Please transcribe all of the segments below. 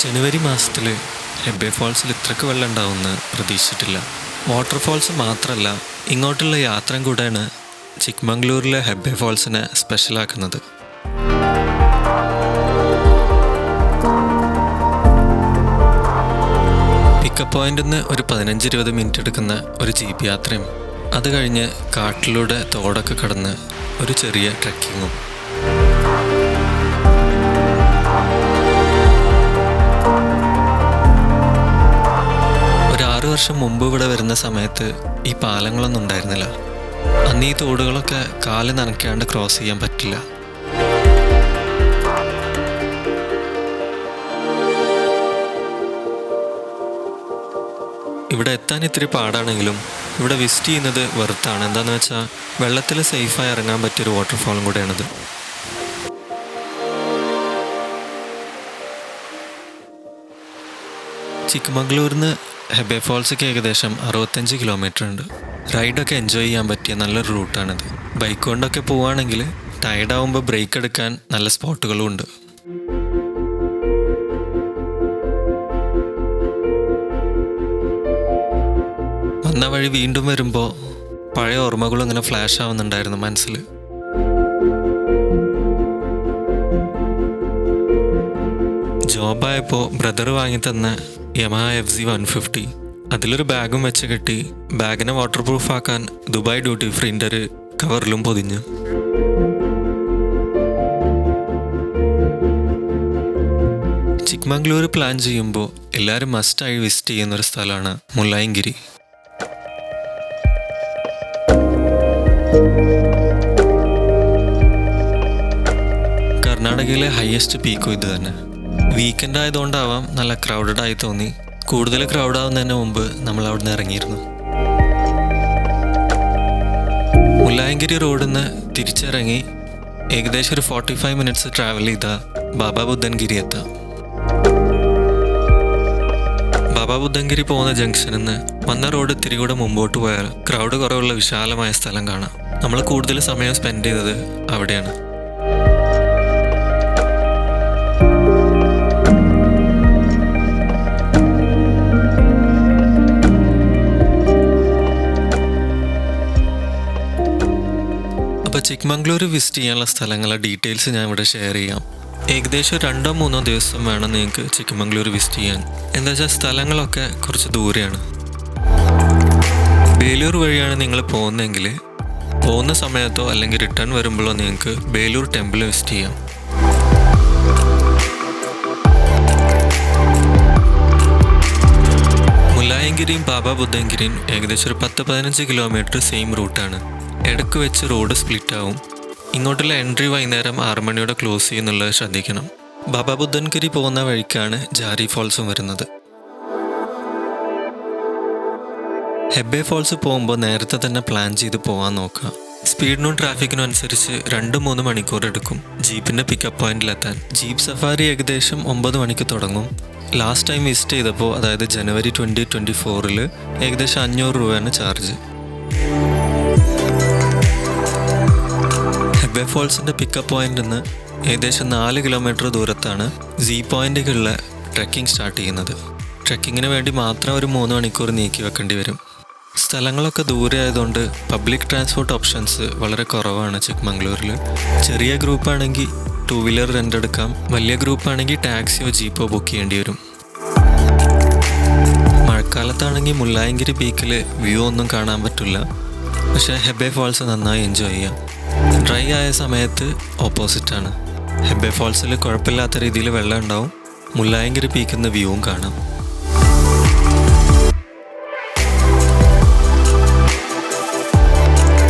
ജനുവരി മാസത്തിൽ ഹെബ്ബെ ഫോൾസിൽ ഇത്രയ്ക്ക് വെള്ളം ഉണ്ടാവുമെന്ന് പ്രതീക്ഷിച്ചിട്ടില്ല. വാട്ടർഫോൾസ് മാത്രമല്ല, ഇങ്ങോട്ടുള്ള യാത്രയും കൂടെയാണ് ചിക്മംഗ്ലൂരിലെ ഹെബ്ബെ ഫോൾസിനെ സ്പെഷ്യലാക്കുന്നത്. പിക്കപ്പ് പോയിന്റിൽ നിന്ന് ഒരു 15-20 മിനിറ്റ് എടുക്കുന്ന ഒരു ജീപ്പ് യാത്രയും അത് കഴിഞ്ഞ് കാട്ടിലൂടെ തോടൊക്കെ കടന്ന് ഒരു ചെറിയ ട്രെക്കിങ്ങും. ഒരു 6 വർഷം മുമ്പ് ഇവിടെ വരുന്ന സമയത്ത് ഈ പാലങ്ങളൊന്നും ഉണ്ടായിരുന്നില്ല. അന്ന് ഈ തോടുകളൊക്കെ കാല് നനയ്ക്കാണ്ട് ക്രോസ് ചെയ്യാൻ പറ്റില്ല. ഇവിടെ എത്താൻ ഇത്തിരി പാടാണെങ്കിലും ഇവിടെ വിസിറ്റ് ചെയ്യുന്നത് വെറുത്താണ്. എന്താണെന്ന് വെച്ചാൽ വെള്ളത്തിൽ സേഫായി ഇറങ്ങാൻ പറ്റിയൊരു വാട്ടർഫോളും കൂടെയാണിത്. ചിക്മംഗ്ലൂരിൽ നിന്ന് ഹെബ്ബെ ഫോൾസിക്ക് ഏകദേശം 65 കിലോമീറ്റർ ഉണ്ട്. റൈഡൊക്കെ എൻജോയ് ചെയ്യാൻ പറ്റിയ നല്ലൊരു റൂട്ടാണിത്. ബൈക്ക് കൊണ്ടൊക്കെ പോവുകയാണെങ്കിൽ ടയർഡാവുമ്പോൾ ബ്രേക്ക് എടുക്കാൻ നല്ല സ്പോട്ടുകളും ഉണ്ട്. വന്ന വഴി വീണ്ടും വരുമ്പോൾ പഴയ ഓർമ്മകളും ഇങ്ങനെ ഫ്ലാഷ് ആവുന്നുണ്ടായിരുന്നു മനസ്സിൽ. ജോബായപ്പോൾ ബ്രദർ വാങ്ങിത്തന്ന യമഹ FZ 150 അതിലൊരു ബാഗും വെച്ച് കെട്ടി ബാഗിനെ വാട്ടർ പ്രൂഫ് ആക്കാൻ ദുബായ് ഡ്യൂട്ടി ഫ്രീൻ്റെ ഒരു കവറിലും പൊതിഞ്ഞു. ചിക്മംഗ്ലൂർ പ്ലാൻ ചെയ്യുമ്പോൾ എല്ലാവരും മസ്റ്റായി വിസിറ്റ് ചെയ്യുന്നൊരു സ്ഥലമാണ് മുല്ലായംഗിരി. കർണാടകയിലെ ഹയസ്റ്റ് പീക്കും ഇത് തന്നെ. വീക്കെൻഡ് ആയതുകൊണ്ടാവാം നല്ല ക്രൗഡഡ് ആയി തോന്നി. കൂടുതൽ ക്രൗഡ് ആവുന്നതിന് മുമ്പ് നമ്മൾ അവിടെ നിന്ന് ഇറങ്ങിയിരുന്നു. മുല്ലായംഗിരി റോഡിൽ നിന്ന് തിരിച്ചിറങ്ങി ഏകദേശം ഒരു 45 മിനിറ്റ്സ് ട്രാവൽ ചെയ്താൽ ബാബാ ബുദ്ധൻഗിരി എത്താം. ബാബാ ബുദ്ധൻഗിരി പോകുന്ന ജംഗ്ഷനിൽ നിന്ന് വന്ന റോഡ് ഇത്തിരി കൂടെ മുമ്പോട്ട് പോയാൽ ക്രൗഡ് കുറവുള്ള വിശാലമായ സ്ഥലം കാണാം. നമ്മൾ കൂടുതൽ സമയം സ്പെൻഡ് ചെയ്തത് അവിടെയാണ്. അപ്പോൾ ചിക്മംഗ്ലൂർ വിസിറ്റ് ചെയ്യാനുള്ള സ്ഥലങ്ങളുടെ ഡീറ്റെയിൽസ് ഞാൻ ഇവിടെ ഷെയർ ചെയ്യാം. ഏകദേശം 2-3 ദിവസം വേണം നിങ്ങൾക്ക് ചിക്മംഗ്ലൂർ വിസിറ്റ് ചെയ്യാൻ. എന്താ വെച്ചാൽ സ്ഥലങ്ങളൊക്കെ കുറച്ച് ദൂരെയാണ്. ബേലൂർ വഴിയാണ് നിങ്ങൾ പോകുന്നതെങ്കിൽ പോകുന്ന സമയത്തോ അല്ലെങ്കിൽ റിട്ടേൺ വരുമ്പോഴോ നിങ്ങൾക്ക് ബേലൂർ ടെമ്പിൾ വിസിറ്റ് ചെയ്യാം. മുല്ലായംഗിരിയും ബാബാ ബുദ്ധൻഗിരിയും ഏകദേശം ഒരു 10-15 കിലോമീറ്റർ സെയിം റൂട്ടാണ്. ഇടയ്ക്ക് വെച്ച് റോഡ് സ്പ്ലിറ്റ് ആവും. ഇങ്ങോട്ടുള്ള എൻട്രി വൈകുന്നേരം 6 മണിയോടെ ക്ലോസ് ചെയ്യുന്നുള്ളത് ശ്രദ്ധിക്കണം. ബാബാ ബുദ്ധൻഗിരി പോകുന്ന വഴിക്കാണ് ജാരി ഫോൾസും വരുന്നത്. ഹെബ്ബെ ഫോൾസ് പോകുമ്പോൾ നേരത്തെ തന്നെ പ്ലാൻ ചെയ്ത് പോകാൻ നോക്കുക. സ്പീഡിനും ട്രാഫിക്കിനും അനുസരിച്ച് 2-3 മണിക്കൂർ എടുക്കും ജീപ്പിൻ്റെ പിക്കപ്പ് പോയിന്റിലെത്താൻ. ജീപ്പ് സഫാരി ഏകദേശം 9 മണിക്ക് തുടങ്ങും. ലാസ്റ്റ് ടൈം വിസിറ്റ് ചെയ്തപ്പോൾ, അതായത് ജനുവരി 2024 ഏകദേശം 500 രൂപയാണ് ചാർജ്. ഹെബ്ബെ ഫോൾസിൻ്റെ പിക്കപ്പ് പോയിന്റിൽ നിന്ന് ഏകദേശം 4 കിലോമീറ്റർ ദൂരത്താണ് സീ പോയിന്റിലുള്ള ട്രെക്കിംഗ് സ്റ്റാർട്ട് ചെയ്യുന്നത്. ട്രെക്കിങ്ങിന് വേണ്ടി മാത്രം ഒരു 3 മണിക്കൂർ നീക്കി വെക്കേണ്ടി വരും. സ്ഥലങ്ങളൊക്കെ ദൂരെ ആയതുകൊണ്ട് പബ്ലിക് ട്രാൻസ്പോർട്ട് ഓപ്ഷൻസ് വളരെ കുറവാണ് ചിക്മംഗ്ലൂരിൽ. ചെറിയ ഗ്രൂപ്പാണെങ്കിൽ 2 വീലർ റെൻ്റ് എടുക്കാം. വലിയ ഗ്രൂപ്പാണെങ്കിൽ ടാക്സിയോ ജീപ്പോ ബുക്ക് ചെയ്യേണ്ടി വരും. മഴക്കാലത്താണെങ്കിൽ മുല്ലായംഗിരി പീക്കിൽ വ്യൂ ഒന്നും കാണാൻ പറ്റില്ല. പക്ഷേ ഹെബ്ബെ ഫോൾസ് നന്നായി എൻജോയ് ചെയ്യാം. ഡ്രൈ ആയ സമയത്ത് ഓപ്പോസിറ്റാണ്. ഹെബ്ബെ ഫോൾസിൽ കുഴപ്പമില്ലാത്ത രീതിയിൽ വെള്ളം ഉണ്ടാവും. മുല്ലായംഗിരി പീക്കുന്ന വ്യൂവും കാണാം.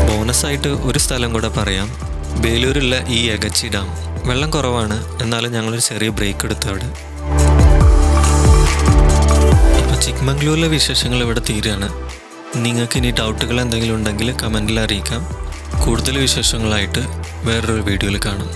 ബോണസായിട്ട് ഒരു സ്ഥലം കൂടെ പറയാം. ബേലൂരുള്ള ഈ യഗച്ചി ഡാം. വെള്ളം കുറവാണ്, എന്നാലും ഞങ്ങളൊരു ചെറിയ ബ്രേക്ക് എടുത്തു അവിടെ. അപ്പോൾ ചിക്മംഗ്ലൂരിലെ വിശേഷങ്ങൾ ഇവിടെ തീരുകയാണ്. നിങ്ങൾക്ക് ഇനി ഡൗട്ടുകൾ എന്തെങ്കിലും ഉണ്ടെങ്കിൽ കമൻറ്റിൽ അറിയിക്കാം. കൂടുതൽ വിശേഷങ്ങളായിട്ട് വേറൊരു വീഡിയോയിൽ കാണാം.